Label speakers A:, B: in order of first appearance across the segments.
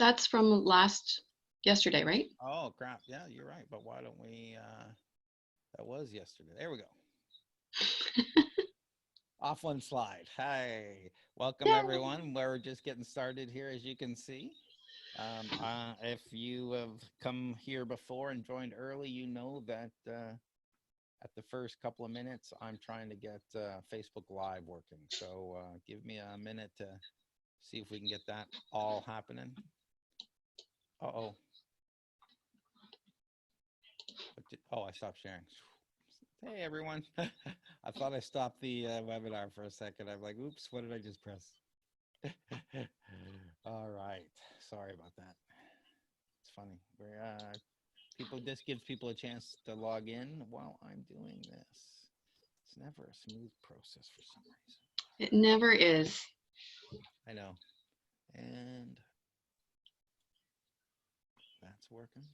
A: That's from yesterday, right?
B: Oh, crap. Yeah, you're right. But why don't we, that was yesterday. There we go. Off one slide. Hi. Welcome,
A: Yay!
B: everyone. We're just getting started here, as you can see. If you have come here before and joined early, you know that at the first couple of minutes, I'm trying to get Facebook Live working. So give me a minute to see if we can get that all happening. Uh-oh. Oh, I stopped sharing. Hey, everyone. I thought I stopped the webinar for a second. I'm like, oops, what did I just press? All right. Sorry about that. It's funny. This gives people a chance to log in while I'm doing this. It's never a smooth process for some reason.
A: It never is.
B: I know. And that's working.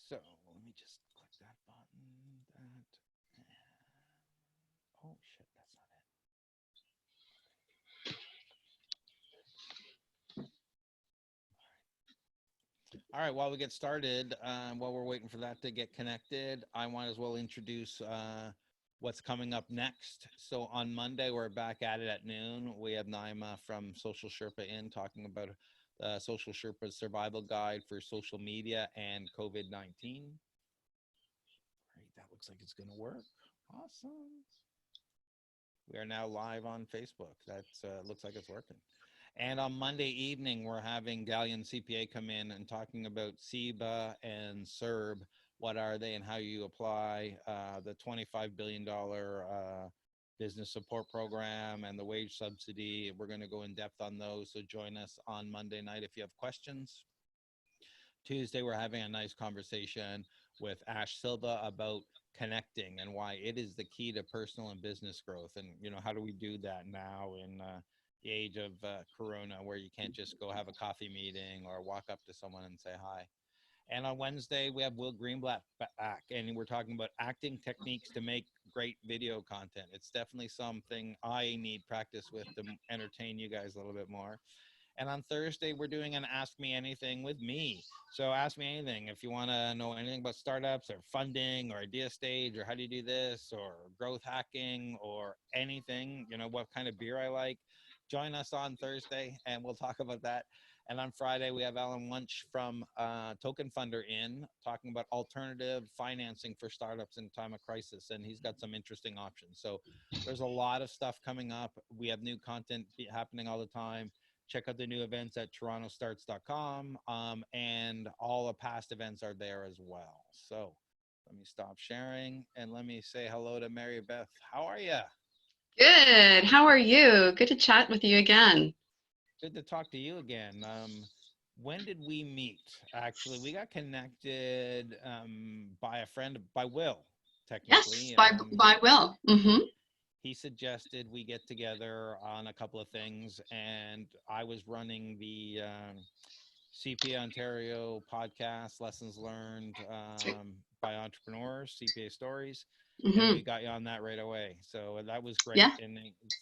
B: So let me just click that button. Oh, shit, that's not it. All right, while we get started, while we're waiting for that to get connected, I might as well introduce what's coming up next. So on Monday, we're back at it at noon. We have Naima from Social Sherpa in talking about Social Sherpa's survival guide for social media and COVID-19. Great, that looks like it's going to work. Awesome. We are now live on Facebook. That looks like it's working. And on Monday evening, we're having Galleon CPA come in and talking about CEBA and CERB. What are they and how you apply the $25 billion business support program and the wage subsidy. We're going to go in depth on those. So join us on Monday night if you have questions. Tuesday, we're having a nice conversation with Ash Silva about connecting and why it is the key to personal and business growth. And, how do we do that now in the age of Corona, where you can't just go have a coffee meeting or walk up to someone and say hi. And on Wednesday, we have Will Greenblatt back, and we're talking about acting techniques to make great video content. It's definitely something I need practice with to entertain you guys a little bit more. And on Thursday, we're doing an Ask Me Anything with me. So ask me anything. If you want to know anything about startups or funding or idea stage or how do you do this or growth hacking or anything, what kind of beer I like, join us on Thursday and we'll talk about that. And on Friday, we have Alan Wunsch from Token Funder in talking about alternative financing for startups in time of crisis. And he's got some interesting options. So there's a lot of stuff coming up. We have new content happening all the time. Check out the new events at TorontoStarts.com, and all the past events are there as well. So let me stop sharing and let me say hello to Mary Beth. How are you?
A: Good. How are you? Good to chat with you again.
B: Good to talk to you again. When did we meet? Actually, we got connected by a friend, by Will,
A: Yes,
B: technically.
A: by Will. Mm-hmm.
B: He suggested we get together on a couple of things, and I was running the CPA Ontario podcast, Lessons Learned by Entrepreneurs, CPA Stories, and
A: Mm-hmm.
B: we got you on that right away. So that was great,
A: Yeah.
B: and it's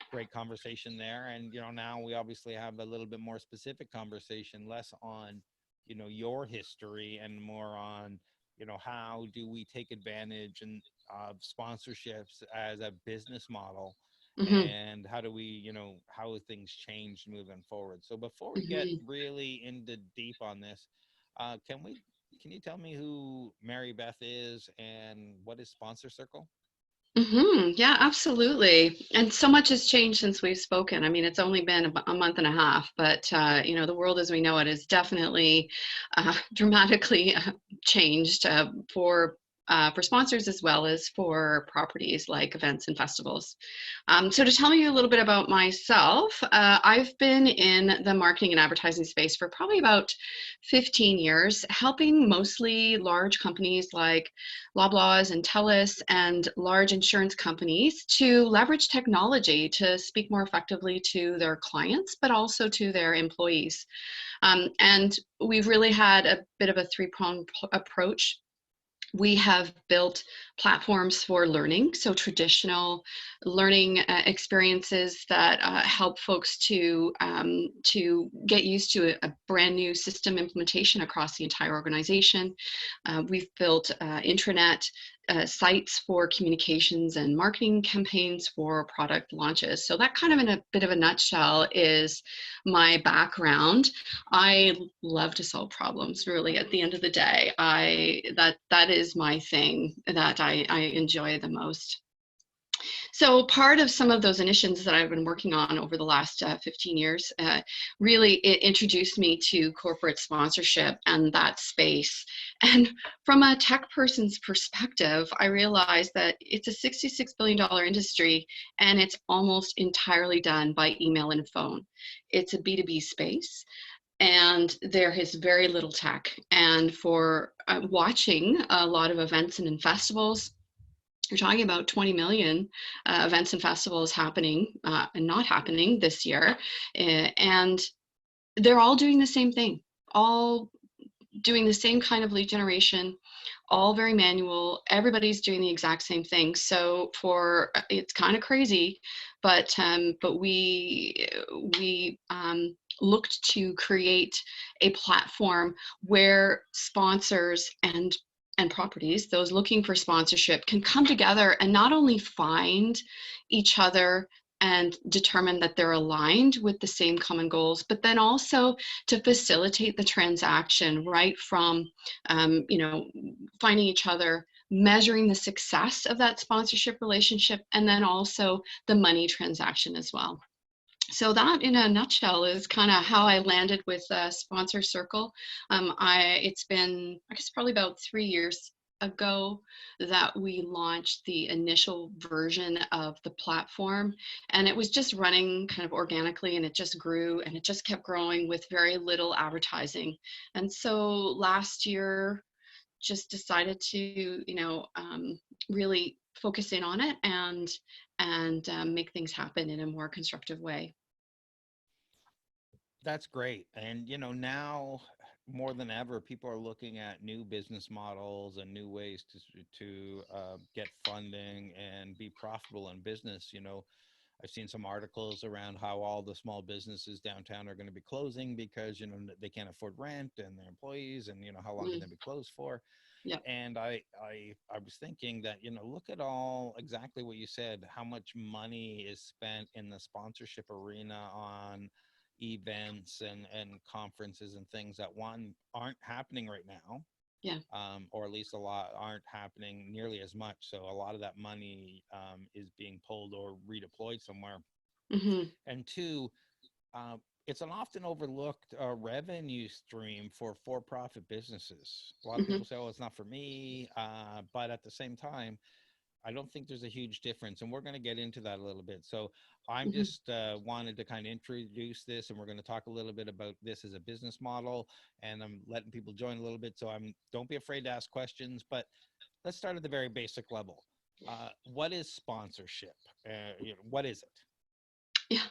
B: great conversation there. And now we obviously have a little bit more specific conversation, less on your history and more on how do we take advantage of sponsorships as a business model,
A: Mm-hmm.
B: and how do we how have things changed moving forward. So before we get
A: Mm-hmm.
B: really into deep on this, can you tell me who Mary Beth is and what is Sponsor Circle?
A: Mm-hmm. Yeah, absolutely. And so much has changed since we've spoken. I mean, it's only been a month and a half, but the world as we know it has definitely dramatically changed for sponsors as well as for properties like events and festivals. So to tell you a little bit about myself, I've been in the marketing and advertising space for probably about 15 years, helping mostly large companies like Loblaws and TELUS and large insurance companies to leverage technology to speak more effectively to their clients, but also to their employees. And we've really had a bit of a three-pronged approach We have built platforms for learning, so traditional learning experiences that help folks to get used to a brand new system implementation across the entire organization. We've built intranet sites for communications and marketing campaigns for product launches. So that kind of in a bit of a nutshell is my background. I love to solve problems, really. At the end of the day, that is my thing that I enjoy the most. So part of some of those initiatives that I've been working on over the last 15 years, really it introduced me to corporate sponsorship and that space. And from a tech person's perspective, I realized that it's a $66 billion industry and it's almost entirely done by email and phone. It's a B2B space and there is very little tech. And for watching a lot of events and festivals, you're talking about 20 million events and festivals happening and not happening this year. And they're all doing the same thing, all doing the same kind of lead generation, all very manual. Everybody's doing the exact same thing. So for it's kind of crazy, but we looked to create a platform where sponsors and properties, those looking for sponsorship, can come together and not only find each other and determine that they're aligned with the same common goals, but then also to facilitate the transaction right from, finding each other, measuring the success of that sponsorship relationship, and then also the money transaction as well. So that, in a nutshell, is kind of how I landed with Sponsor Circle. It's been, I guess, probably about 3 years ago that we launched the initial version of the platform, and it was just running kind of organically, and it just grew and it just kept growing with very little advertising. And so last year, just decided to, really focus in on it and make things happen in a more constructive way.
B: That's great. And now more than ever, people are looking at new business models and new ways to get funding and be profitable in business. I've seen some articles around how all the small businesses downtown are going to be closing because they can't afford rent and their employees, and how long can
A: Mm,
B: they be closed for?
A: yep.
B: And I was thinking that look at all exactly what you said, how much money is spent in the sponsorship arena on events and conferences and things that one aren't happening right now,
A: Yeah.
B: or at least a lot aren't happening nearly as much. So a lot of that money is being pulled or redeployed somewhere.
A: Hmm.
B: And two, uh, it's an often overlooked revenue stream for for-profit businesses. A lot of
A: Hmm.
B: people say, "Oh, it's not for me," but at the same time, I don't think there's a huge difference, and we're going to get into that a little bit. So I'm
A: Hmm.
B: just wanted to kind of introduce this, and we're going to talk a little bit about this as a business model, and I'm letting people join a little bit. So don't be afraid to ask questions, but let's start at the very basic level. What is sponsorship? What is it?
A: Yeah,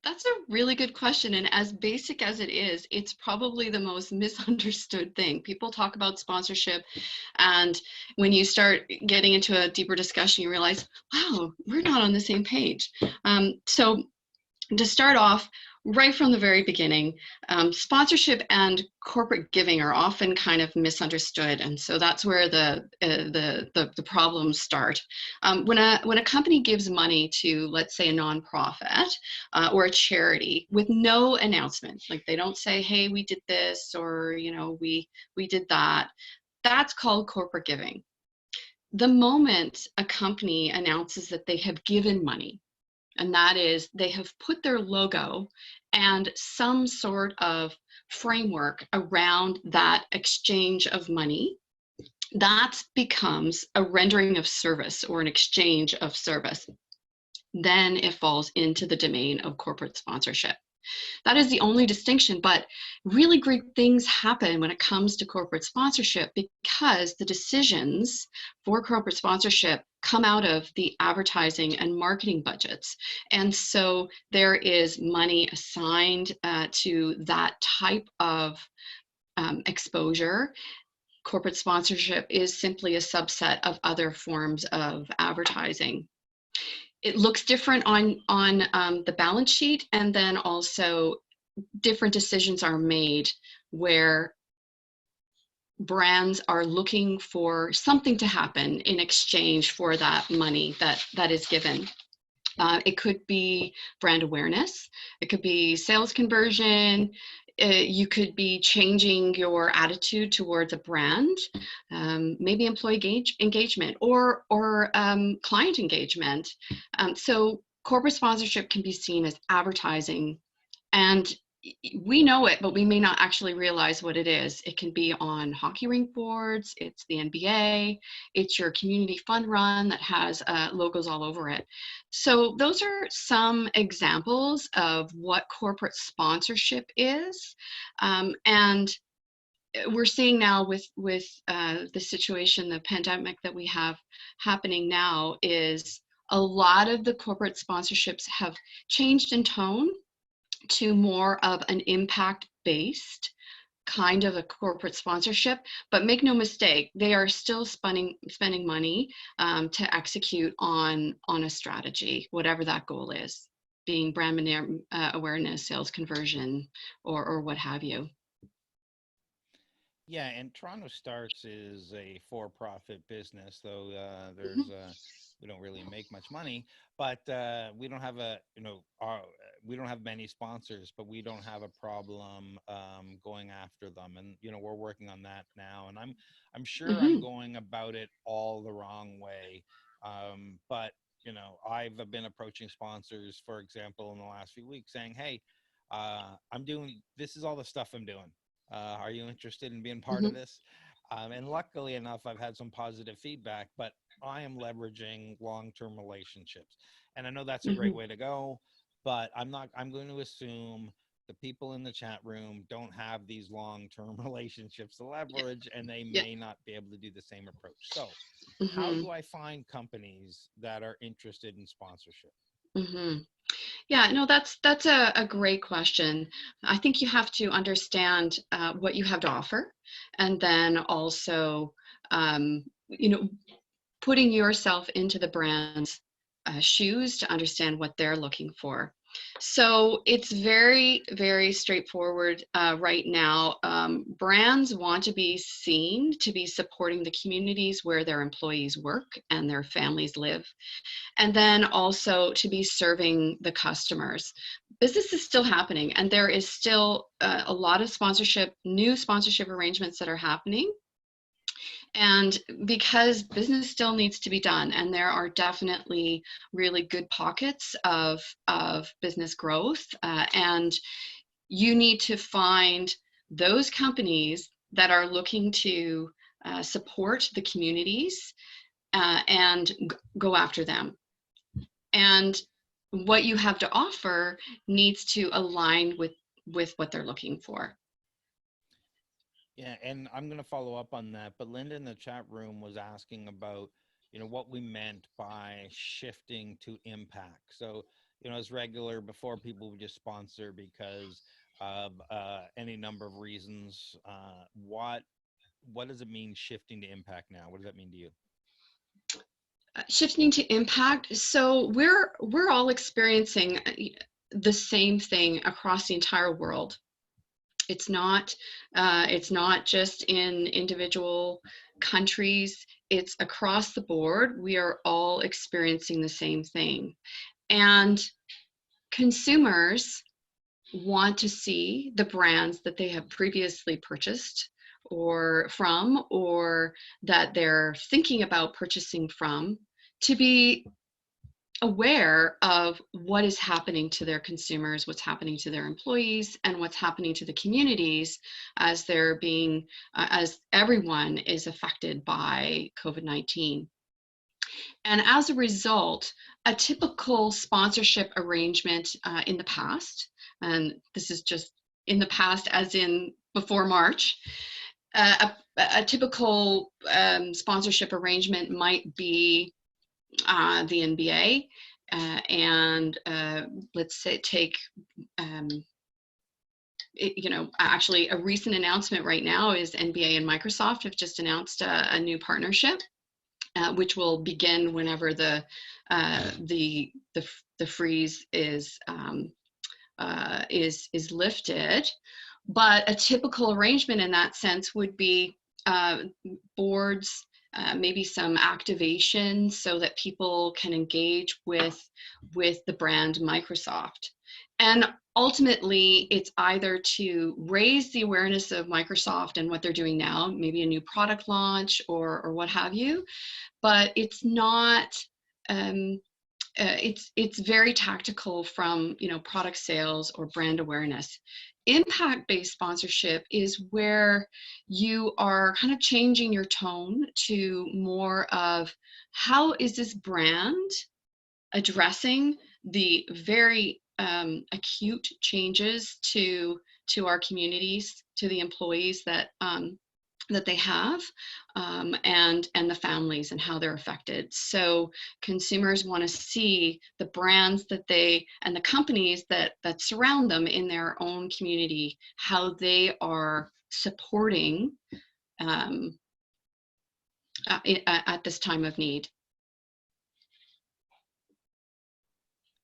A: that's a really good question. And as basic as it is, it's probably the most misunderstood thing. People talk about sponsorship, and when you start getting into a deeper discussion, you realize, wow, we're not on the same page. So to start off, right from the very beginning, sponsorship and corporate giving are often kind of misunderstood, and so that's where the problems start. When a company gives money to, let's say, a nonprofit or a charity with no announcement, like they don't say, "Hey, we did this," or we did that. That's called corporate giving. The moment a company announces that they have given money, and that is they have put their logo and some sort of framework around that exchange of money, that becomes a rendering of service or an exchange of service. Then it falls into the domain of corporate sponsorship. That is the only distinction, but really great things happen when it comes to corporate sponsorship because the decisions for corporate sponsorship come out of the advertising and marketing budgets. And so there is money assigned to that type of exposure. corporate sponsorship is simply a subset of other forms of advertising. It looks different on the balance sheet, and then also different decisions are made where brands are looking for something to happen in exchange for that money that is given. It could be brand awareness. It could be sales conversion. You could be changing your attitude towards a brand, maybe employee engagement or client engagement. So corporate sponsorship can be seen as advertising, and we know it, but we may not actually realize what it is. It can be on hockey rink boards, it's the NBA, it's your community fund run that has logos all over it. So those are some examples of what corporate sponsorship is. And we're seeing now with the situation, the pandemic that we have happening now, is a lot of the corporate sponsorships have changed in tone to more of an impact-based kind of a corporate sponsorship. But make no mistake, they are still spending money to execute on a strategy, whatever that goal is, being brand awareness, sales conversion, or what have you.
B: Yeah, and Toronto Starts is a for-profit business, though
A: Mhm.
B: we don't really make much money, but we don't have we don't have many sponsors, but we don't have a problem going after them, and we're working on that now, and I'm sure I'm
A: Mhm.
B: going about it all the wrong way, but I've been approaching sponsors, for example, in the last few weeks, saying, "Hey, this is all the stuff I'm doing. Are you interested in being part of
A: Mhm.
B: this?" And luckily enough, I've had some positive feedback, but I am leveraging long-term relationships. And I know that's a great
A: Mhm.
B: way to go, but I'm going to assume the people in the chat room don't have these long-term relationships to
A: Yeah.
B: leverage, and they
A: Yeah.
B: may not be able to do the same approach. So how
A: Mhm.
B: do I find companies that are interested in sponsorship?
A: Mhm. Yeah, no, that's a great question. I think you have to understand what you have to offer, and then also, you know, putting yourself into the brand's shoes to understand what they're looking for. So it's very, very straightforward right now. Brands want to be seen to be supporting the communities where their employees work and their families live, and then also to be serving the customers. Business is still happening, and there is still a lot of new sponsorship arrangements that are happening. And because business still needs to be done, and there are definitely really good pockets of business growth, and you need to find those companies that are looking to support the communities and go after them. And what you have to offer needs to align with what they're looking for.
B: Yeah, and I'm going to follow up on that. But Linda in the chat room was asking about, what we meant by shifting to impact. So, as regular before, people would just sponsor because of any number of reasons. What does it mean shifting to impact now? What does that mean to you?
A: Shifting to impact, so we're all experiencing the same thing across the entire world. It's not just in individual countries, it's across the board. We are all experiencing the same thing, and consumers want to see the brands that they have previously purchased or that they're thinking about purchasing from, to be aware of what is happening to their consumers, what's happening to their employees, and what's happening to the communities as as everyone is affected by COVID-19. And as a result, a typical sponsorship arrangement in the past, and this is just in the past as in before March, a typical sponsorship arrangement might be the NBA, and let's say take um, actually a recent announcement right now is NBA and Microsoft have just announced a new partnership, which will begin whenever the freeze is lifted. But a typical arrangement in that sense would be boards, maybe some activation so that people can engage with the brand Microsoft. And ultimately, it's either to raise the awareness of Microsoft and what they're doing now, maybe a new product launch or what have you, but it's not. It's very tactical from product sales or brand awareness. Impact-based sponsorship is where you are kind of changing your tone to more of how is this brand addressing the very acute changes to our communities, to the employees that they have, and the families and how they're affected. So consumers want to see the brands that they and the companies that surround them in their own community, how they are supporting at this time of need.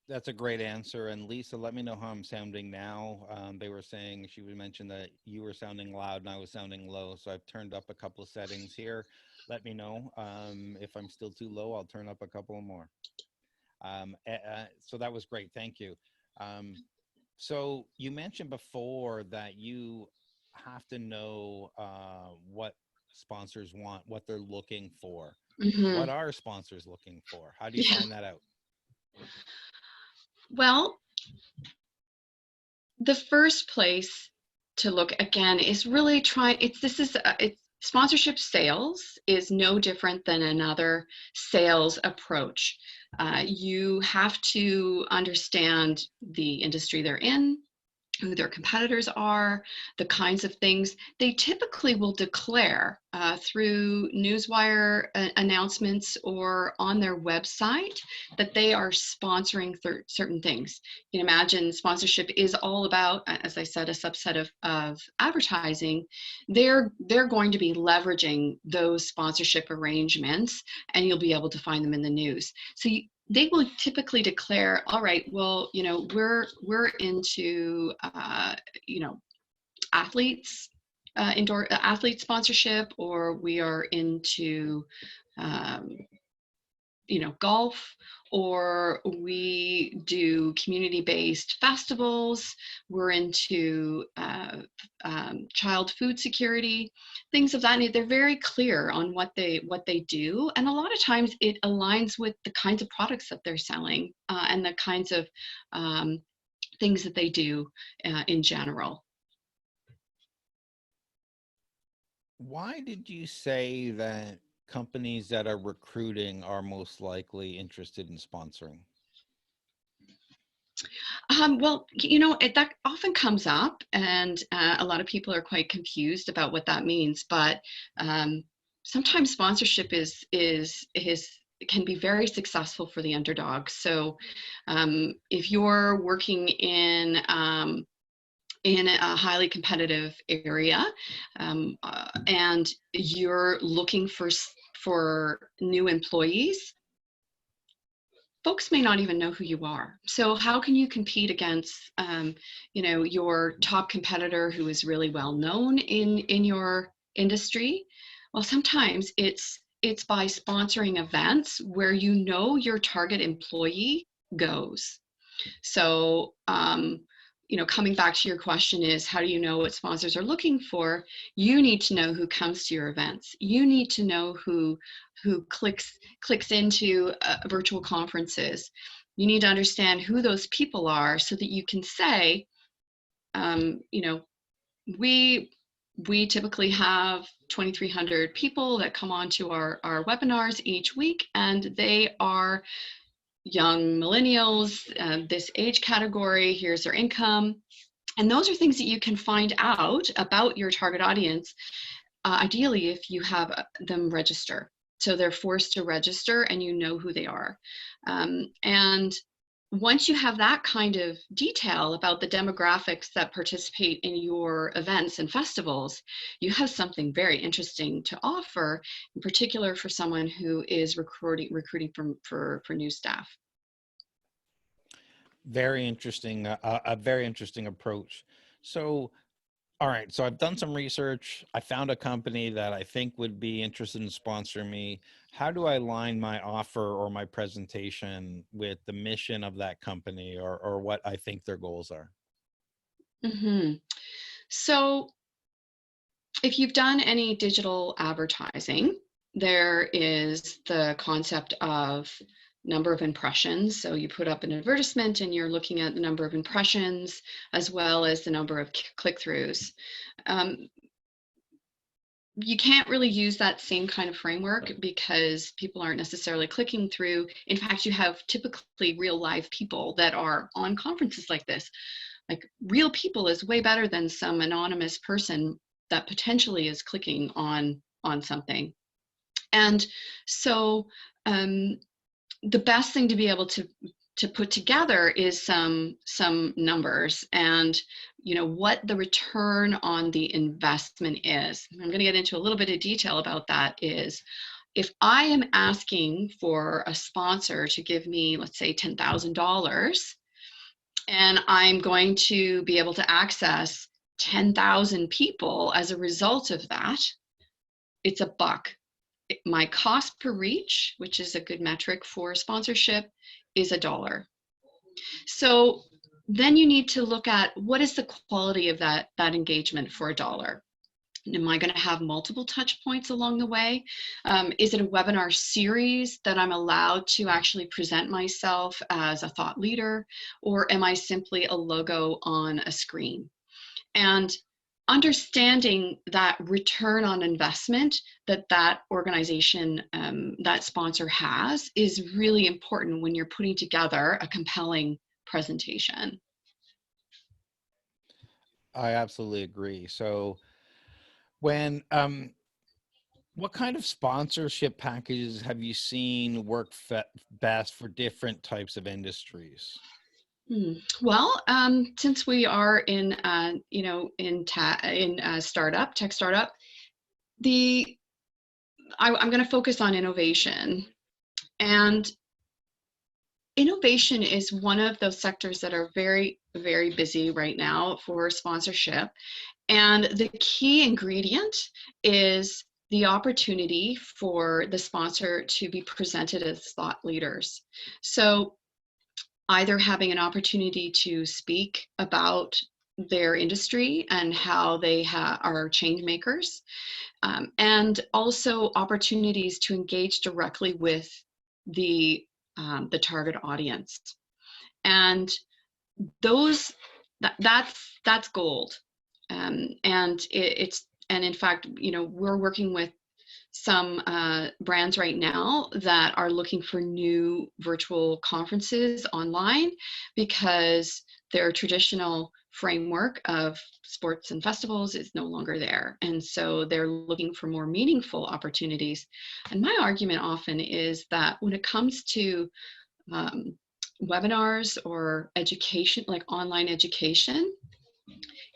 B: That's a great answer. And Lisa, let me know how I'm sounding now. They were saying, she would mention that you were sounding loud and I was sounding low. So I've turned up a couple of settings here. Let me know. If I'm still too low, I'll turn up a couple more. So that was great. Thank you. So you mentioned before that you have to know what sponsors want, what they're looking for.
A: Mm-hmm.
B: What are sponsors looking for? How do you find that out?
A: Well, the first place to look again is really trying. It's sponsorship sales is no different than another sales approach. You have to understand the industry they're in, who their competitors are, the kinds of things they typically will declare through newswire announcements or on their website that they are sponsoring certain things. You can imagine sponsorship is all about, as I said, a subset of advertising. They're going to be leveraging those sponsorship arrangements, and you'll be able to find them in the news. So they will typically declare, all right, well, we're into, athletes, indoor athlete sponsorship, or we are into, golf, or we do community-based festivals. We're into child food security, things of that nature. They're very clear on what they do, and a lot of times it aligns with the kinds of products that they're selling and the kinds of things that they do in general.
B: Why did you say that companies that are recruiting are most likely interested in sponsoring?
A: Well, that often comes up, and a lot of people are quite confused about what that means. But sometimes sponsorship can be very successful for the underdog. So if you're working in a highly competitive area, and you're looking for new employees, folks may not even know who you are. So how can you compete against, your top competitor who is really well known in your industry? Well, sometimes it's by sponsoring events where your target employee goes. So, coming back to your question is, how do you know what sponsors are looking for? You need to know who comes to your events. You need to know who clicks into virtual conferences. You need to understand who those people are so that you can say, we typically have 2,300 people that come on to our webinars each week, and they are young millennials, this age category, here's their income. And those are things that you can find out about your target audience, ideally if you have them register. So they're forced to register and you know who they are. And once you have that kind of detail about the demographics that participate in your events and festivals, you have something very interesting to offer, in particular for someone who is recruiting for new staff.
B: Very interesting, a very interesting approach. So, all right, so I've done some research. I found a company that I think would be interested in sponsoring me. How do I align my offer or my presentation with the mission of that company, or what I think their goals are?
A: Hmm. So if you've done any digital advertising, there is the concept of number of impressions. So you put up an advertisement and you're looking at the number of impressions as well as the number of click-throughs. Um, you can't really use that same kind of framework because people aren't necessarily clicking through. In fact, you have typically real live people that are on conferences like this. Like, real people is way better than some anonymous person that potentially is clicking on something. And so the best thing to be able to put together is some numbers and what the return on the investment is. I'm going to get into a little bit of detail about that. Is if I am asking for a sponsor to give me, let's say, $10,000, and I'm going to be able to access 10,000 people as a result of that, it's $1. My cost per reach, which is a good metric for sponsorship, is $1. So then you need to look at what is the quality of that engagement for $1. Am I going to have multiple touch points along the way? Is it a webinar series that I'm allowed to actually present myself as a thought leader, or am I simply a logo on a screen? And understanding that return on investment that organization, that sponsor has, is really important when you're putting together a compelling presentation.
B: I absolutely agree. So, when what kind of sponsorship packages have you seen work best for different types of industries?
A: Well, since we are in, startup, tech startup, I'm going to focus on innovation. And innovation is one of those sectors that are very, very busy right now for sponsorship. And the key ingredient is the opportunity for the sponsor to be presented as thought leaders. So either having an opportunity to speak about their industry and how they are change makers, and also opportunities to engage directly with the target audience. And those that's gold. And in fact, we're working with some brands right now that are looking for new virtual conferences online because their traditional framework of sports and festivals is no longer there. And so they're looking for more meaningful opportunities. And my argument often is that when it comes to um, webinars or education, like online education,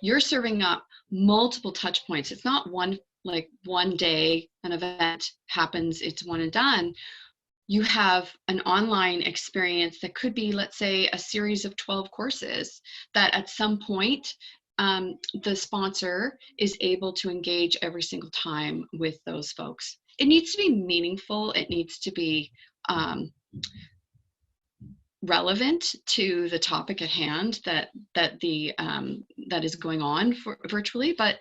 A: you're serving up multiple touch points. It's not one day an event happens, it's one and done. You have an online experience that could be, let's say, a series of 12 courses that at some point the sponsor is able to engage every single time with those folks. It needs to be meaningful. It needs to be relevant to the topic at hand that is going on for virtually, but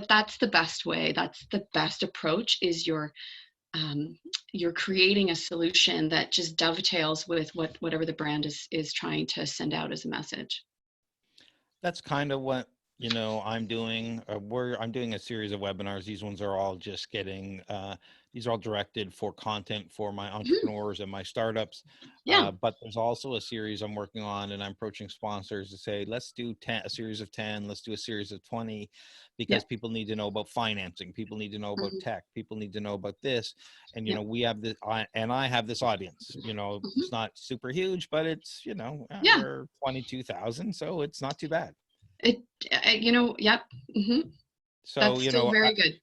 A: that's the best way. That's the best approach. Is you're creating a solution that just dovetails with whatever the brand is trying to send out as a message.
B: That's kind of what I'm doing. I'm doing a series of webinars. These ones are all just getting these are all directed for content for my
A: Mhm.
B: entrepreneurs and my startups.
A: Yeah.
B: But there's also a series I'm working on, and I'm approaching sponsors to say, let's do 10, a series of 10, let's do a series of 20, because
A: Yep.
B: people need to know about financing. People need to know about
A: Mhm.
B: tech. People need to know about this. And,
A: Yep.
B: we have this, and I have this audience, it's
A: Mhm.
B: not super huge, but it's,
A: Yeah.
B: we're 22,000. So it's not too bad.
A: It, yep.
B: So,
A: That's still very good.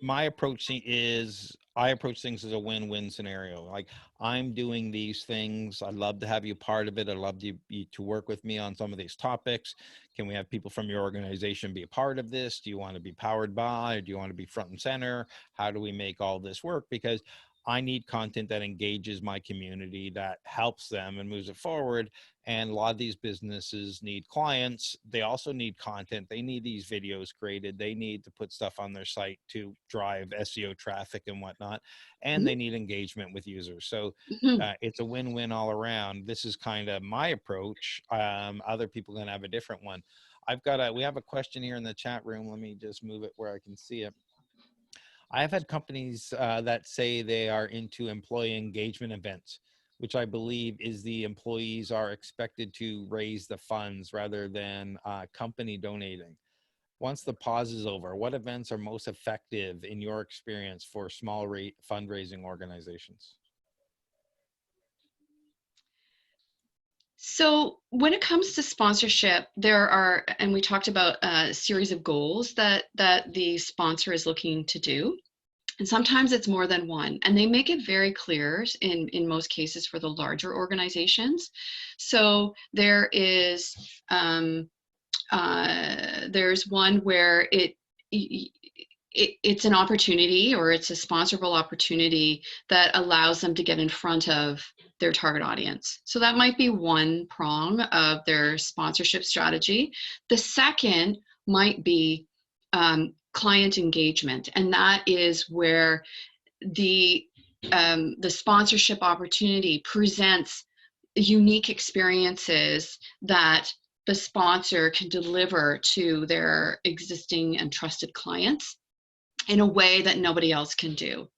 B: my approach is I approach things as a win-win scenario. Like, I'm doing these things. I'd love to have you part of it. I'd love you to work with me on some of these topics. Can we have people from your organization be a part of this? Do you want to be powered by, or do you want to be front and center? How do we make all this work? Because I need content that engages my community, that helps them and moves it forward. And a lot of these businesses need clients. They also need content. They need these videos created. They need to put stuff on their site to drive SEO traffic and whatnot. And they
A: Mhm.
B: need engagement with users. So
A: Mhm.
B: it's a win-win all around. This is kind of my approach. Other people can have a different one. We have a question here in the chat room. Let me just move it where I can see it. I've had companies that say they are into employee engagement events, which I believe is the employees are expected to raise the funds rather than company donating. Once the pause is over, what events are most effective in your experience for small rate fundraising organizations?
A: So when it comes to sponsorship, there are, and we talked about a series of goals that the sponsor is looking to do. And sometimes it's more than one, and they make it very clear in most cases for the larger organizations. So um, there's one where it's an opportunity, or it's a sponsorable opportunity that allows them to get in front of their target audience. So that might be one prong of their sponsorship strategy. The second might be client engagement, and that is where the the sponsorship opportunity presents unique experiences that the sponsor can deliver to their existing and trusted clients in a way that nobody else can do.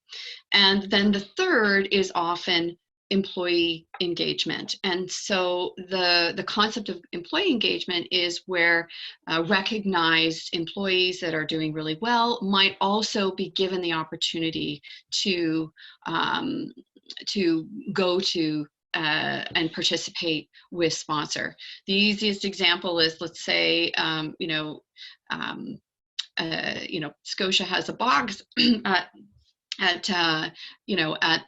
A: And then the third is often employee engagement. And so the concept of employee engagement is where recognized employees that are doing really well might also be given the opportunity to um, go to and participate with sponsor. The easiest example is, let's say, um, Scotia has a box at at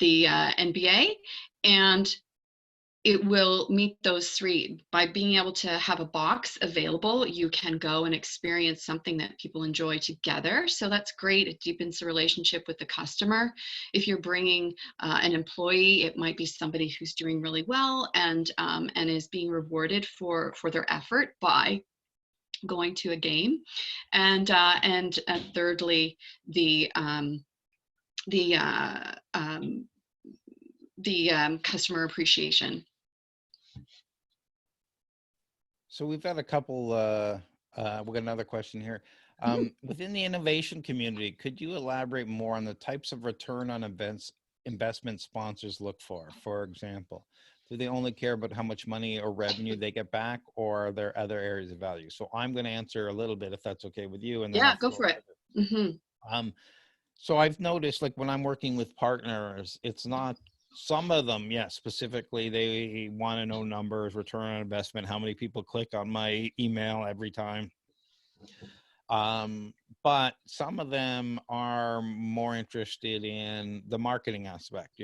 A: the NBA, and it will meet those three. By being able to have a box available, you can go and experience something that people enjoy together. So that's great. It deepens the relationship with the customer. If you're bringing an employee, it might be somebody who's doing really well and is being rewarded for their effort by going to a game. And thirdly, the um, the uh, um, customer appreciation.
B: So we've got a couple, we got another question here.
A: Mhm.
B: Within the innovation community, could you elaborate more on the types of return on investment sponsors look for? For example, do they only care about how much money or revenue they get back, or are there other areas of value? So I'm going to answer a little bit if that's okay with you, and then
A: Yeah,
B: I'll
A: go
B: throw it
A: for it.
B: over.
A: Hmm.
B: Um, so I've noticed, like when I'm working with partners, it's not some of them, yeah, specifically they want to know numbers, return on investment, how many people click on my email every time. Um, but some of them are more interested in the marketing aspect,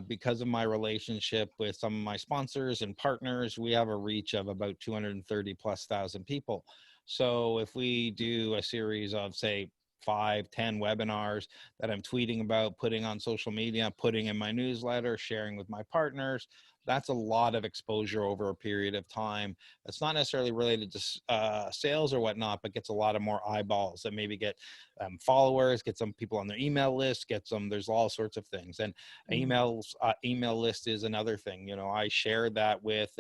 B: because of my relationship with some of my sponsors and partners, we have a reach of about 230 plus thousand people. So if we do a series of, say, 5, 10 webinars that I'm tweeting about, putting on social media, putting in my newsletter, sharing with my partners, that's a lot of exposure over a period of time. It's not necessarily related to sales or whatnot, but gets a lot of more eyeballs that maybe get followers, get some people on their email list, get some, there's all sorts of things. And email list is another thing. You know, I share that with,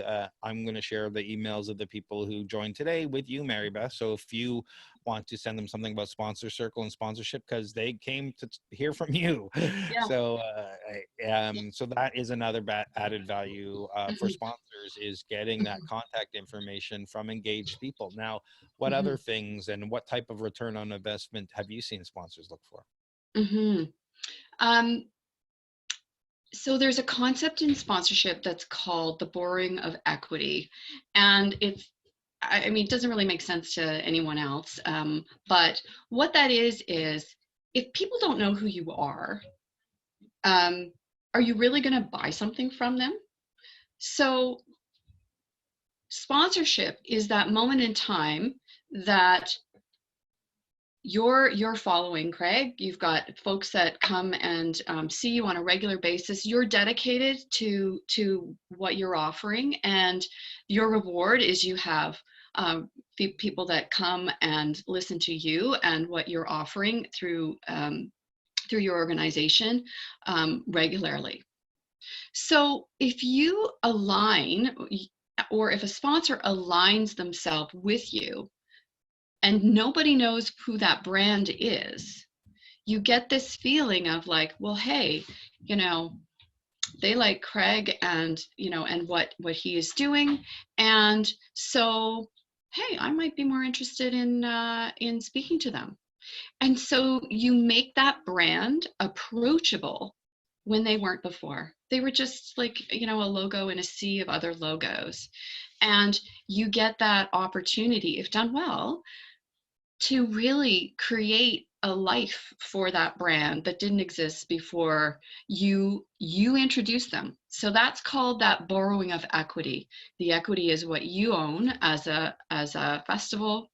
B: I'm going to share the emails of the people who joined today with you, Mary Beth. So if you want to send them something about Sponsor Circle and sponsorship, because they came to hear from you.
A: Yeah.
B: So, so that is another added value for
A: Mhm.
B: sponsors, is getting that
A: Mhm.
B: contact information from engaged people. Now, what other
A: Mhm.
B: things and what type of return on investment have you seen sponsors look for?
A: Mhm. Um, so there's a concept in sponsorship that's called the borrowing of equity, and I mean, it doesn't really make sense to anyone else. But what that is if people don't know who you um, are you really going to buy something from them? So sponsorship is that moment in time that you're following Craig. You've got folks that come and see you on a regular basis. You're dedicated to what you're offering, and your reward is you have people that come and listen to you and what you're offering through your organization regularly. So if you align, or if a sponsor aligns themselves with you, and nobody knows who that brand is, you get this feeling of like, well, hey, you know, they like Craig, and and what he is doing, and so hey, I might be more interested in speaking to them. And so you make that brand approachable when they weren't before. They were just like, a logo in a sea of other logos. And you get that opportunity, if done well, to really create a life for that brand that didn't exist before you introduce them. So that's called that borrowing of equity. The equity is what you own as a festival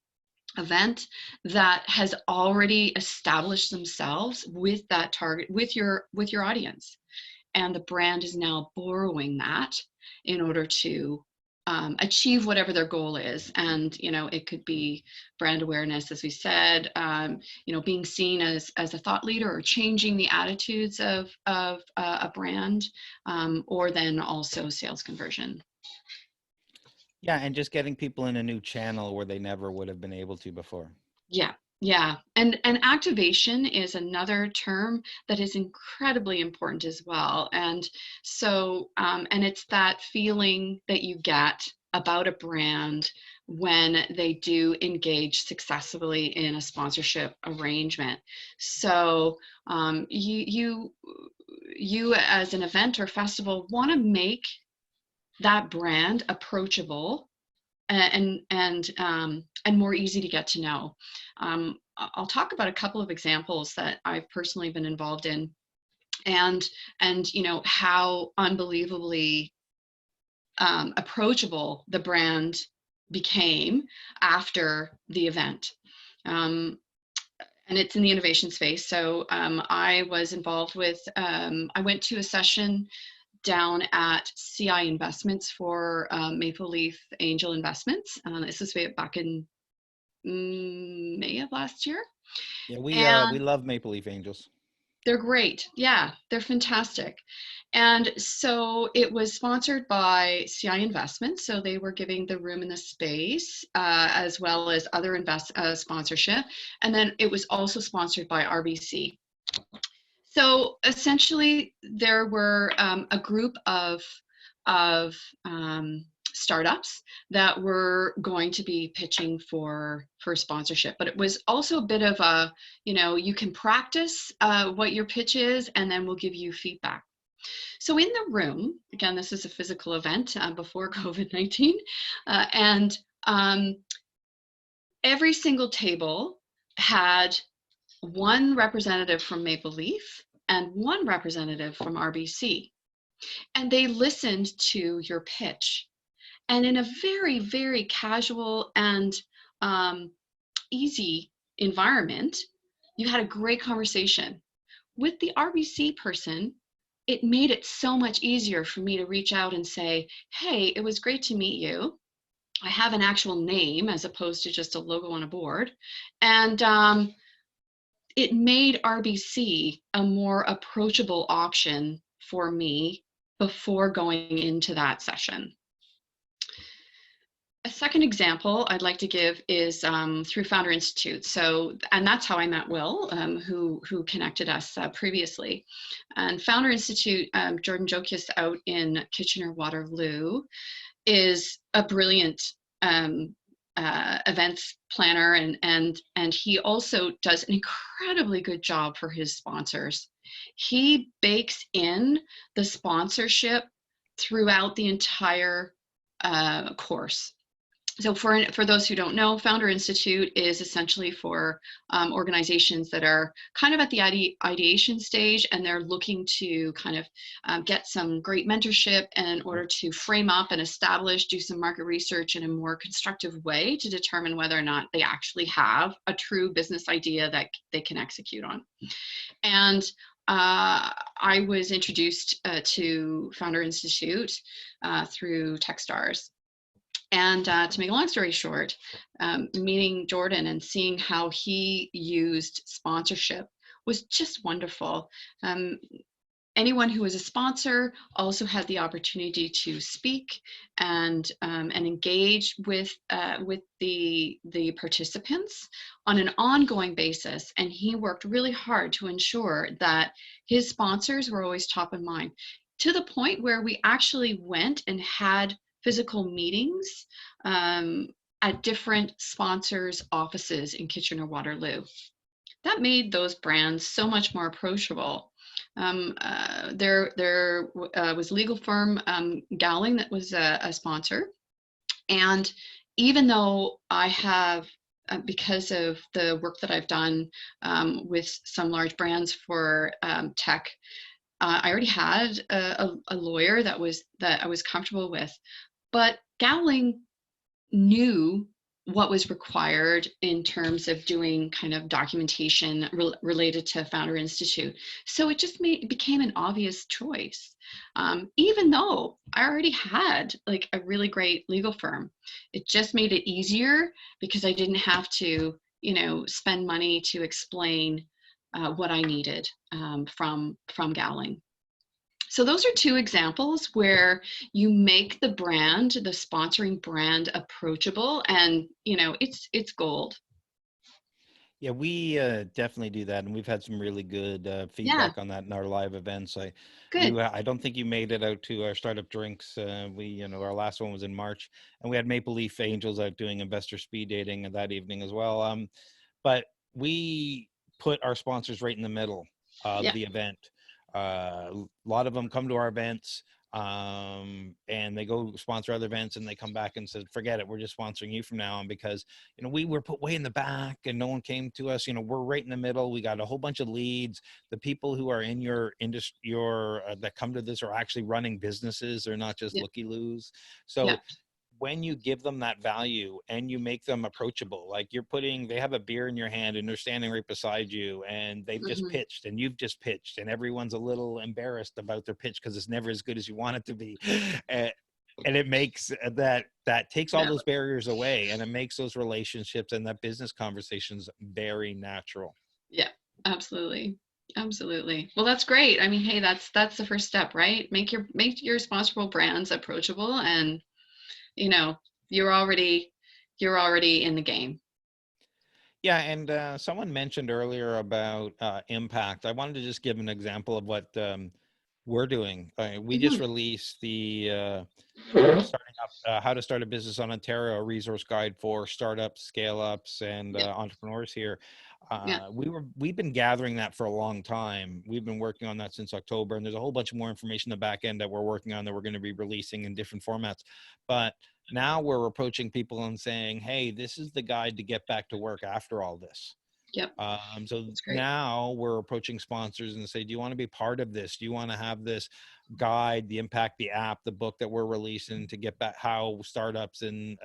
A: event that has already established themselves with that target, with your audience, and the brand is now borrowing that in order to achieve whatever their goal is. And it could be brand awareness, as we said, being seen as a thought leader, or changing the attitudes of a brand, or then also sales conversion.
B: Yeah, and just getting people in a new channel where they never would have been able to before.
A: Yeah, yeah. And activation is another term that is incredibly important as well. And so and it's that feeling that you get about a brand when they do engage successfully in a sponsorship arrangement. So you as an event or festival want to make that brand approachable and more easy to get to know. I'll talk about a couple of examples that I've personally been involved in, and how unbelievably approachable the brand became after the event. Um, and it's in the innovation space. So I was involved with, I went to a session down at CI Investments for Maple Leaf Angel Investments. This was way back in May of last year.
B: Yeah, we
A: And
B: love Maple Leaf Angels.
A: they're great. Yeah, they're fantastic. And so it was sponsored by CI Investments. So they were giving the room and the space, as well as other sponsorship. And then it was also sponsored by RBC. So essentially, there were a group of startups that were going to be pitching for sponsorship, but it was also a bit of a, you can practice what your pitch is, and then we'll give you feedback. So in the room, again, this is a physical event before COVID-19, and every single table had one representative from Maple Leaf and one representative from RBC. And they listened to your pitch. And in a very, very casual and um, easy environment, you had a great conversation. With the RBC person, it made it so much easier for me to reach out and say, hey, it was great to meet you. I have an actual name as opposed to just a logo on a board. And it made RBC a more approachable option for me before going into that session. A second example I'd like to give is through Founder Institute. So, and that's how I met Will, who connected us previously. And Founder Institute, Jordan Jokius out in Kitchener-Waterloo, is a brilliant events planner, and he also does an incredibly good job for his sponsors. He bakes in the sponsorship throughout the entire course. So for those who don't know, Founder Institute is essentially for organizations that are kind of at the ideation stage, and they're looking to kind of get some great mentorship in order to frame up and establish, do some market research in a more constructive way to determine whether or not they actually have a true business idea that they can execute on. And I was introduced to Founder Institute through Techstars. And to make a long story short, meeting Jordan and seeing how he used sponsorship was just wonderful. Anyone who was a sponsor also had the opportunity to speak and engage with the participants on an ongoing basis. And he worked really hard to ensure that his sponsors were always top of mind, to the point where we actually went and had physical meetings at different sponsors' offices in Kitchener-Waterloo. That made those brands so much more approachable. There was a legal firm, Gowling, that was a sponsor. And even though I have, because of the work that I've done with some large brands for tech, I already had a lawyer that I was comfortable with. But Gowling knew what was required in terms of doing kind of documentation related to Founder Institute. So it just became an obvious choice. Even though I already had like a really great legal firm, it just made it easier because I didn't have to, spend money to explain what I needed from Gowling. So those are two examples where you make the sponsoring brand approachable, and it's gold.
B: Yeah, we definitely do that, and we've had some really good
A: Yeah,
B: feedback on that in our live events.
A: good.
B: I don't think you made it out to our startup drinks. Our last one was in March, and we had Maple Leaf Angels out doing investor speed dating that evening as well. But we put our sponsors right in the middle of
A: Yeah.
B: the event. A lot of them come to our events, and they go sponsor other events, and they come back and said, forget it, we're just sponsoring you from now on, because we were put way in the back and no one came to us. We're right in the middle. We got a whole bunch of leads. The people who are in your industry, that come to this, are actually running businesses. They're not just
A: Yeah.
B: looky-loos.
A: Yeah.
B: So when you give them that value and you make them approachable, like they have a beer in your hand and they're standing right beside you, and they've just
A: Hmm.
B: pitched and you've just pitched, and everyone's a little embarrassed about their pitch because it's never as good as you want it to be. And it makes that takes all
A: Yeah.
B: those barriers away, and it makes those relationships and that business conversations very natural.
A: Yeah. Absolutely. Absolutely. Well, that's great. I mean, hey, that's the first step, right? Make your sponsorable brands approachable, and you know you're already you're already in the game.
B: Yeah, and someone mentioned earlier about impact. I wanted to just give an example of what we're doing. We just
A: Hmm.
B: released the starting up how to start a business on Ontario, a resource guide for startups, scale-ups, and
A: Yeah.
B: entrepreneurs here.
A: Yeah.
B: We've been gathering that for a long time. We've been working on that since October, and there's a whole bunch more information in the back end that we're working on that we're going to be releasing in different formats. But now we're approaching people and saying, hey, this is the guide to get back to work after all this.
A: Yep.
B: So
A: That's great.
B: now we're approaching sponsors and say, do you want to be part of this? Do you want to have this guide, the impact, the app, the book that we're releasing to get back, how startups and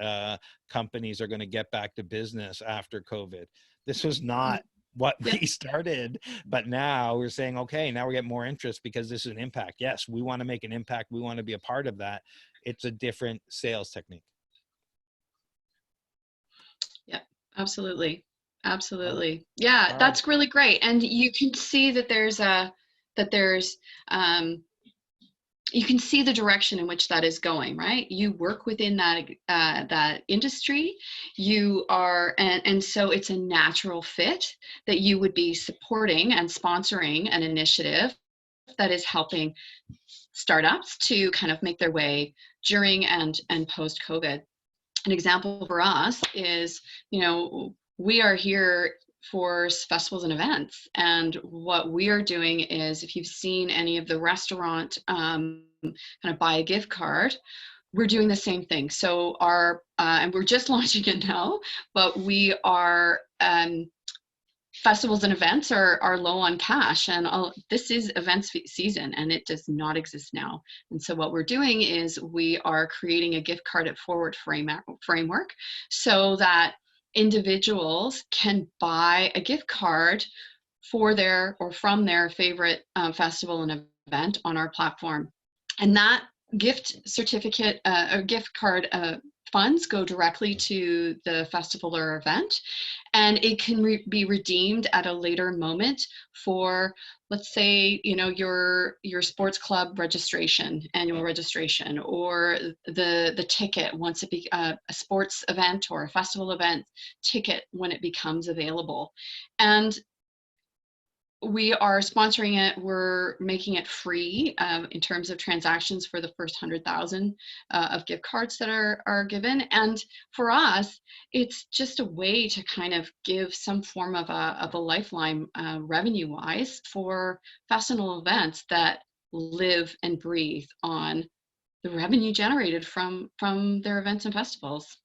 B: companies are going to get back to business after COVID? This was not what
A: Yeah.
B: we started, but now we're saying, okay, now we're getting more interest because this is an impact. Yes, we want to make an impact. We want to be a part of that. It's a different sales technique.
A: Yeah, absolutely.
B: All right.
A: Absolutely. Yeah,
B: All right.
A: that's really great. And you can see that there's um, you can see the direction in which that is going, right? You work within that industry. You are, and so it's a natural fit that you would be supporting and sponsoring an initiative that is helping startups to kind of make their way during and post COVID. An example for us is, we are here for festivals and events. And what we are doing is, if you've seen any of the restaurant kind of buy a gift card, we're doing the same thing. So and we're just launching it now, but we are, festivals and events are low on cash, and this is events season and it does not exist now. And so what we're doing is we are creating a gift card at forward framework so that individuals can buy a gift card for their or from their favorite festival and event on our platform. And that gift certificate or gift card funds go directly to the festival or event, and it can be redeemed at a later moment for, let's say, your sports club registration, annual registration, or the ticket once it be a sports event or a festival event ticket when it becomes available. And we are sponsoring it. We're making it free in terms of transactions for the first 100,000 of gift cards that are given. And for us, it's just a way to kind of give some form of a lifeline revenue-wise for festival events that live and breathe on the revenue generated from their events and festivals.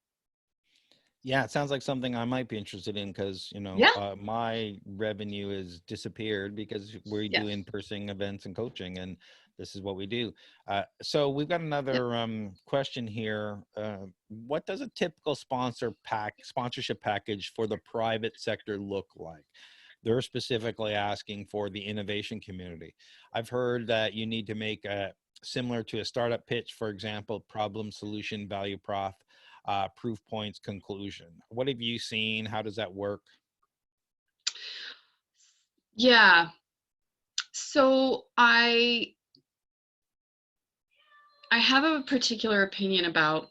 B: Yeah, it sounds like something I might be interested in because,
A: Yeah.
B: my revenue has disappeared because we do
A: Yes.
B: in-person events and coaching, and this is what we do. So we've got
A: Yep.
B: another question here. What does a typical sponsorship package for the private sector look like? They're specifically asking for the innovation community. I've heard that you need to make similar to a startup pitch, for example, problem, solution, value prop, proof points, conclusion. What have you seen? How does that work?
A: Yeah. So I have a particular opinion about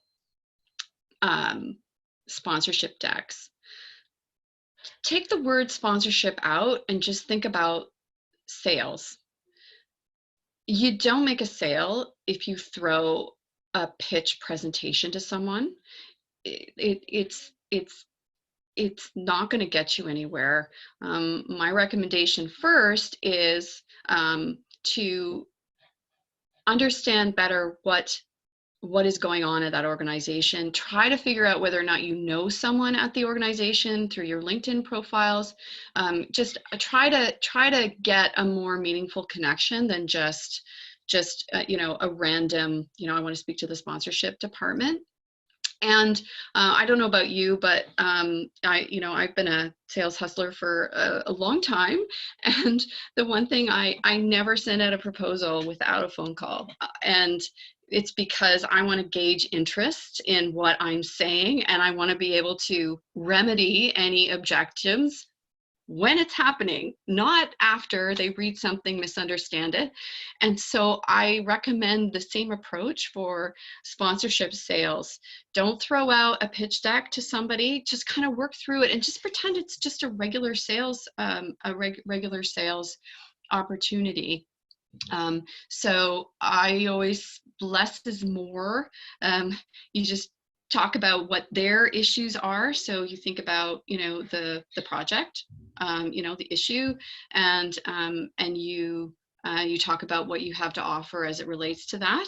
A: um, sponsorship decks. Take the word sponsorship out and just think about sales. You don't make a sale if you throw a pitch presentation to someone. It's not going to get you anywhere. My recommendation first is to understand better what is going on at that organization. Try to figure out whether or not you know someone at the organization through your LinkedIn profiles. Just try to get a more meaningful connection than just a random, I want to speak to the sponsorship department. And I don't know about you, but I've been a sales hustler for a long time. And the one thing I never send out a proposal without a phone call. And it's because I want to gauge interest in what I'm saying, and I want to be able to remedy any objectives when it's happening, not after they read something, misunderstand it. And so I recommend the same approach for sponsorship sales. Don't throw out a pitch deck to somebody, just kind of work through it and just pretend it's just a regular sales, regular sales opportunity. So I always, less is more. You just talk about what their issues are. So you think about, the project, the issue, and you talk about what you have to offer as it relates to that,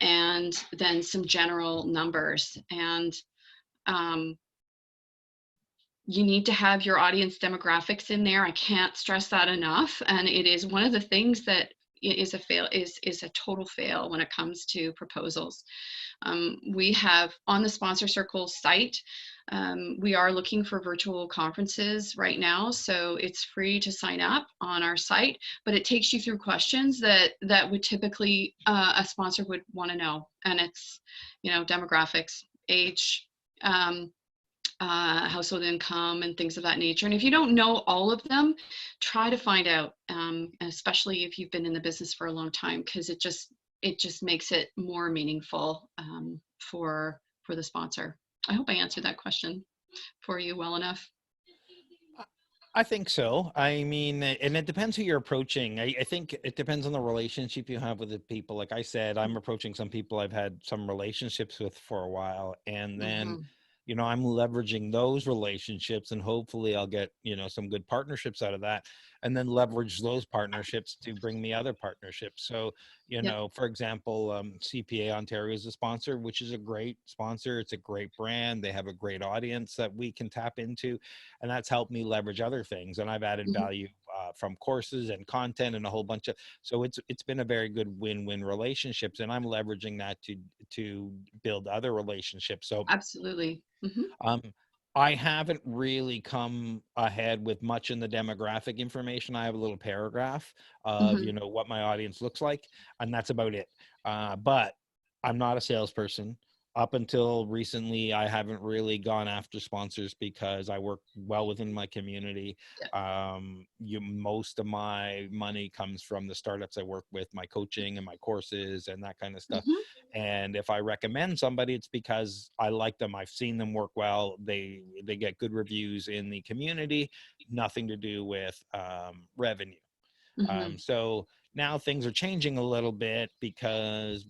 A: and then some general numbers. And um, you need to have your audience demographics in there. I can't stress that enough. And it is one of the things that is a total fail when it comes to proposals. We have on the Sponsor Circle site, We are looking for virtual conferences right now, so it's free to sign up on our site, but it takes you through questions that would typically a sponsor would want to know, and it's, demographics, age, um, household income, and things of that nature. And if you don't know all of them, try to find out, especially if you've been in the business for a long time, because it just makes it more meaningful, for the sponsor. I hope I answered that question for you well enough.
B: I think so. I mean, and it depends who you're approaching. I think it depends on the relationship you have with the people. Like I said, I'm approaching some people I've had some relationships with for a while, and then,
A: Hmm.
B: I'm leveraging those relationships, and hopefully I'll get, some good partnerships out of that, and then leverage those partnerships to bring me other partnerships. So,
A: Yep.
B: for example, CPA Ontario is a sponsor, which is a great sponsor. It's a great brand. They have a great audience that we can tap into, and that's helped me leverage other things, and I've added
A: Hmm.
B: value from courses and content and a whole bunch of, so it's been a very good win-win relationships, and I'm leveraging that to build other relationships. So
A: Absolutely. Hmm.
B: um, I haven't really come ahead with much in the demographic information. I have a little paragraph of,
A: Hmm.
B: what my audience looks like, and that's about it. But I'm not a salesperson. Up until recently, I haven't really gone after sponsors because I work well within my community.
A: Yeah.
B: Most of my money comes from the startups I work with, my coaching and my courses and that kind of stuff.
A: Hmm.
B: And if I recommend somebody, it's because I like them. I've seen them work well. They get good reviews in the community. Nothing to do with revenue.
A: Hmm.
B: So now things are changing a little bit because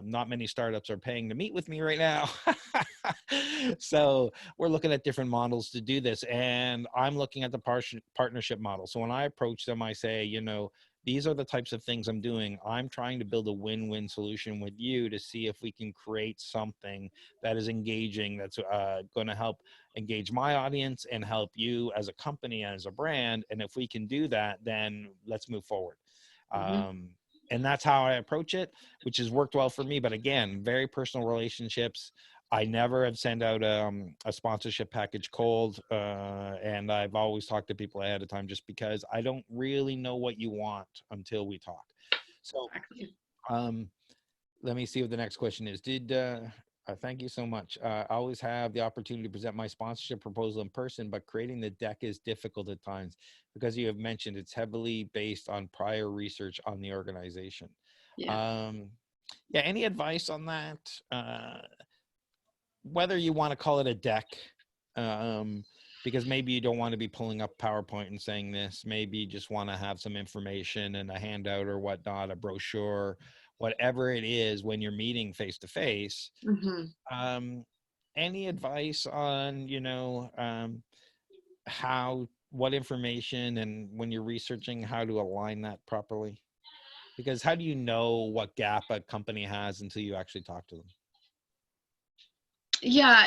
B: not many startups are paying to meet with me right now. So we're looking at different models to do this, and I'm looking at the partnership model. So when I approach them, I say, these are the types of things I'm doing. I'm trying to build a win-win solution with you to see if we can create something that is engaging, that's going to help engage my audience and help you as a company, as a brand. And if we can do that, then let's move forward.
A: Hmm.
B: Um, and that's how I approach it, which has worked well for me. But again, very personal relationships. I never have sent out a sponsorship package cold. And I've always talked to people ahead of time, just because I don't really know what you want until we talk. So
A: Exactly.
B: um, let me see what the next question is. Thank you so much. I always have the opportunity to present my sponsorship proposal in person, but creating the deck is difficult at times because you have mentioned it's heavily based on prior research on the organization.
A: Yeah.
B: Um, yeah, any advice on that? Whether you want to call it a deck, um, because maybe you don't want to be pulling up PowerPoint and saying this. Maybe you just want to have some information and a handout or whatnot, a brochure, whatever it is when you're meeting face to face.
A: Hmm.
B: Any advice on, what information, and when you're researching, how to align that properly? Because how do you know what gap a company has until you actually talk to them?
A: Yeah,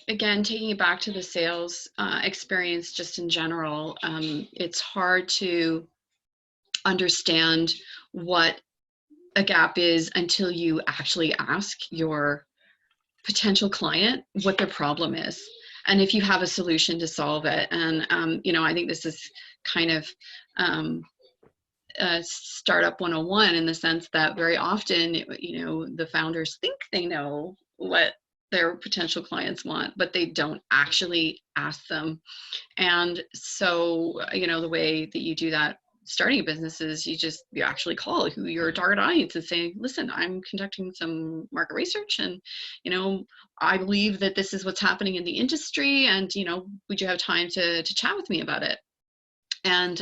A: again, taking it back to the sales experience, just in general, it's hard to understand what a gap is until you actually ask your potential client what their problem is, and if you have a solution to solve it. And I think this is kind of um, startup 101, in the sense that very often, the founders think they know what their potential clients want, but they don't actually ask them. And so, the way that you do that starting a business is you actually call who your target audience and say, listen, I'm conducting some market research, and I believe that this is what's happening in the industry, and would you have time to chat with me about it? And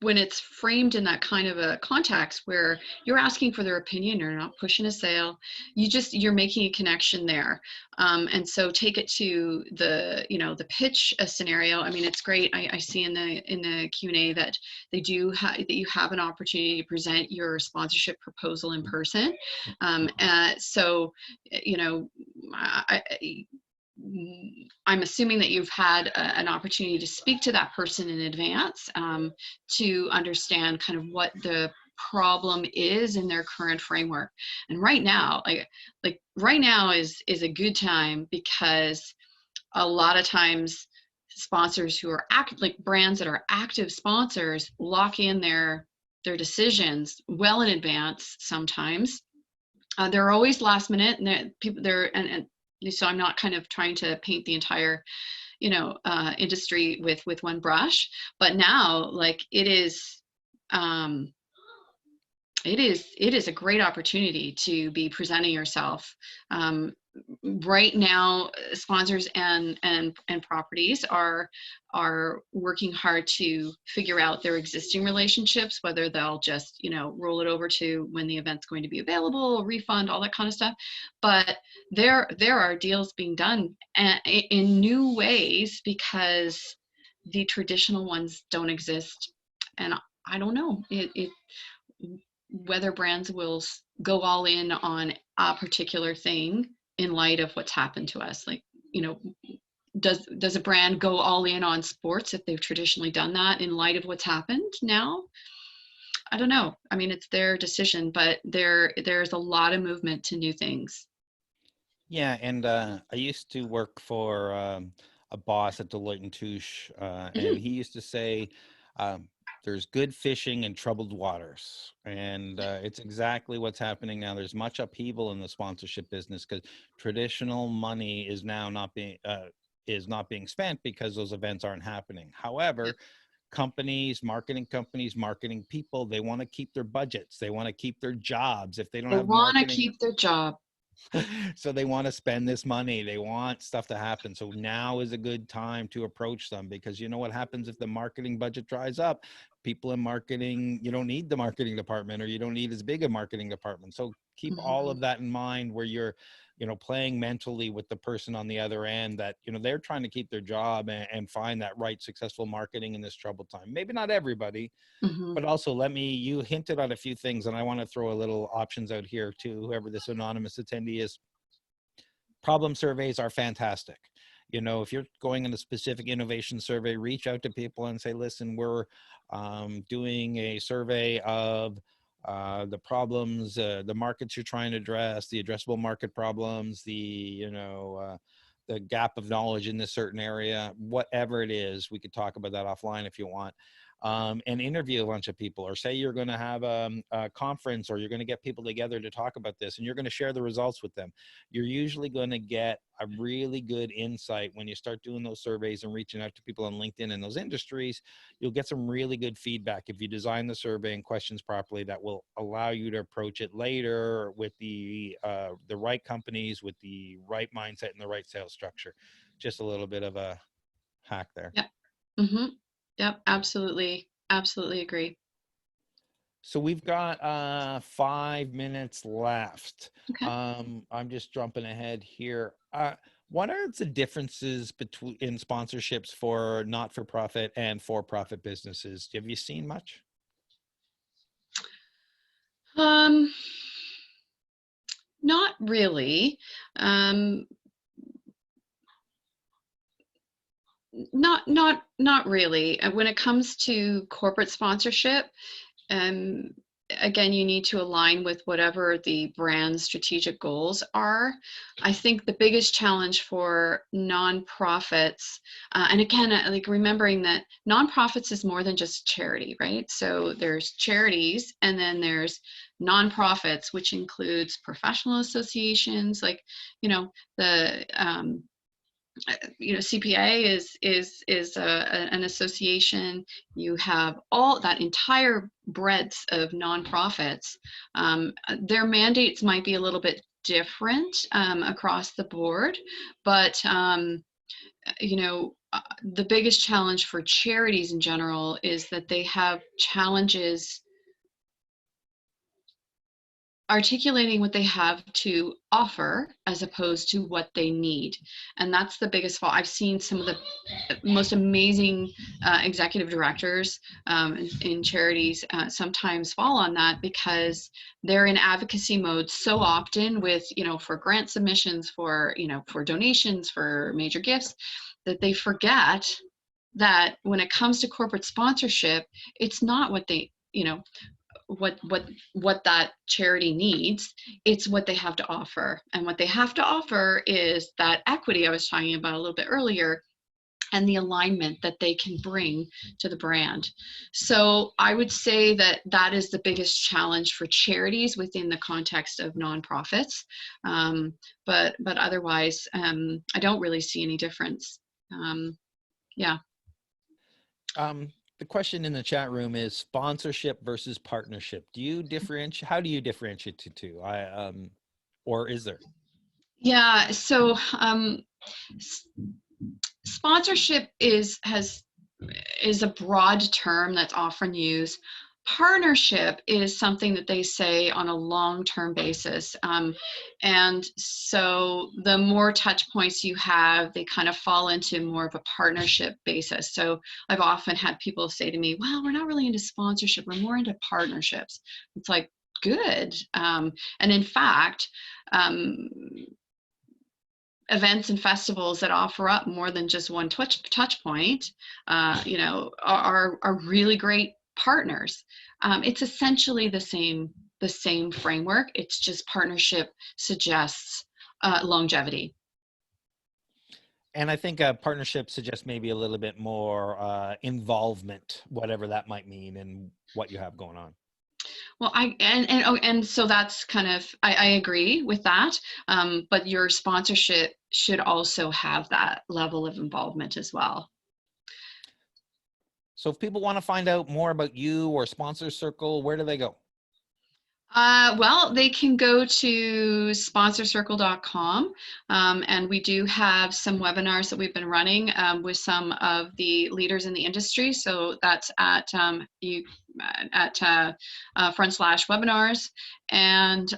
A: when it's framed in that kind of a context where you're asking for their opinion, you're not pushing a sale, you're making a connection there. And so take it to the pitch scenario. I mean, it's great. I see in the Q&A that that you have an opportunity to present your sponsorship proposal in person. So you know I'm assuming that you've had an opportunity to speak to that person in advance, to understand kind of what the problem is in their current framework. And right now, like right now is a good time, because a lot of times sponsors who are like brands that are active sponsors lock in their decisions well in advance sometimes. They're always last minute, and and so I'm not kind of trying to paint the entire industry with one brush, but now, like, um, it is a great opportunity to be presenting yourself. Right now, sponsors and properties are working hard to figure out their existing relationships, whether they'll just roll it over to when the event's going to be available, refund, all that kind of stuff. But there are deals being done in new ways, because the traditional ones don't exist. And I don't know whether brands will go all in on a particular thing in light of what's happened to us. Like, does a brand go all in on sports if they've traditionally done that in light of what's happened now? I don't know. I mean, it's their decision, but there's a lot of movement to new things.
B: Yeah, and I used to work for a boss at Deloitte and Touche, and
A: Mhm.
B: he used to say, "There's good fishing in troubled waters," and it's exactly what's happening now. There's much upheaval in the sponsorship business because traditional money is now not being spent because those events aren't happening.
A: Yep.
B: However, companies, marketing people, they want to keep their budgets, they want to keep their jobs. If they don't
A: They
B: have
A: want to
B: marketing,
A: keep their job.
B: so they want to spend this money, they want stuff to happen. So now is a good time to approach them, because you know what happens if the marketing budget dries up? People in marketing, you don't need the marketing department, or you don't need as big a marketing department. So keep all
A: Hmm.
B: of that in mind, where you're playing mentally with the person on the other end, that they're trying to keep their job and find that right successful marketing in this troubled time. Maybe not everybody,
A: Hmm.
B: but also, you hinted on a few things, and I want to throw a little options out here to whoever this anonymous attendee is. Problem surveys are fantastic. If you're going in a specific innovation survey, reach out to people and say, listen, we're doing a survey of the problems, the markets you're trying to address, the addressable market problems, the gap of knowledge in this certain area, whatever it is. We could talk about that offline if you want. And interview a bunch of people, or say you're going to have a conference, or you're going to get people together to talk about this, and you're going to share the results with them. You're usually going to get a really good insight when you start doing those surveys and reaching out to people on LinkedIn in those industries. You'll get some really good feedback if you design the survey and questions properly, that will allow you to approach it later with the right companies, with the right mindset and the right sales structure. Just a little bit of a hack there.
A: Yep. Hmm. Yep. Absolutely. Absolutely agree.
B: So we've got 5 minutes left.
A: Okay.
B: I'm just jumping ahead here. What are the differences between in sponsorships for not-for-profit and for-profit businesses? Have you seen much?
A: Um, Not really. Um, not really. When it comes to corporate sponsorship, um, again, you need to align with whatever the brand's strategic goals are. I think the biggest challenge for nonprofits, and again, like remembering that nonprofits is more than just charity, right? So there's charities, and then there's nonprofits, which includes professional associations, like the CPA is an association. You have all that entire breadth of nonprofits. Their mandates might be a little bit different across the board, but the biggest challenge for charities in general is that they have challenges articulating what they have to offer as opposed to what they need. And that's the biggest fault. I've seen some of the most amazing executive directors in charities sometimes fall on that, because they're in advocacy mode so often with, for grant submissions, for donations, for major gifts, that they forget that when it comes to corporate sponsorship, it's not what they, what that charity needs. It's what they have to offer, and what they have to offer is that equity I was talking about a little bit earlier, and the alignment that they can bring to the brand. So I would say that that is the biggest challenge for charities within the context of nonprofits. But otherwise, I don't really see any difference. Yeah.
B: The question in the chat room is sponsorship versus partnership. Do you differentiate? How do you differentiate the two? Or is there?
A: Yeah. So sponsorship is a broad term that's often used. Partnership is something that they say on a long-term basis. And so the more touch points you have, they kind of fall into more of a partnership basis. So I've often had people say to me, well, we're not really into sponsorship, we're more into partnerships. It's like, good. And in fact, events and festivals that offer up more than just one touch point, are really great partners. It's essentially the same framework. It's just partnership suggests longevity.
B: And I think a partnership suggests maybe a little bit more involvement, whatever that might mean, in what you have going on.
A: Well, and so that's kind of, I agree with that. But your sponsorship should also have that level of involvement as well.
B: So if people want to find out more about you or Sponsor Circle, where do they go?
A: Well, they can go to sponsorcircle.com, and we do have some webinars that we've been running with some of the leaders in the industry. So that's at /webinars, and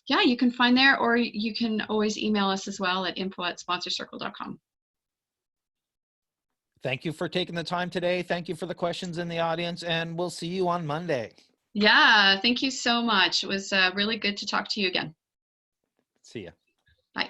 A: yeah, you can find there, or you can always email us as well at info@sponsorcircle.com.
B: Thank you for taking the time today. Thank you for the questions in the audience, and we'll see you on Monday.
A: Yeah, thank you so much. It was really good to talk to you again.
B: See ya.
A: Bye.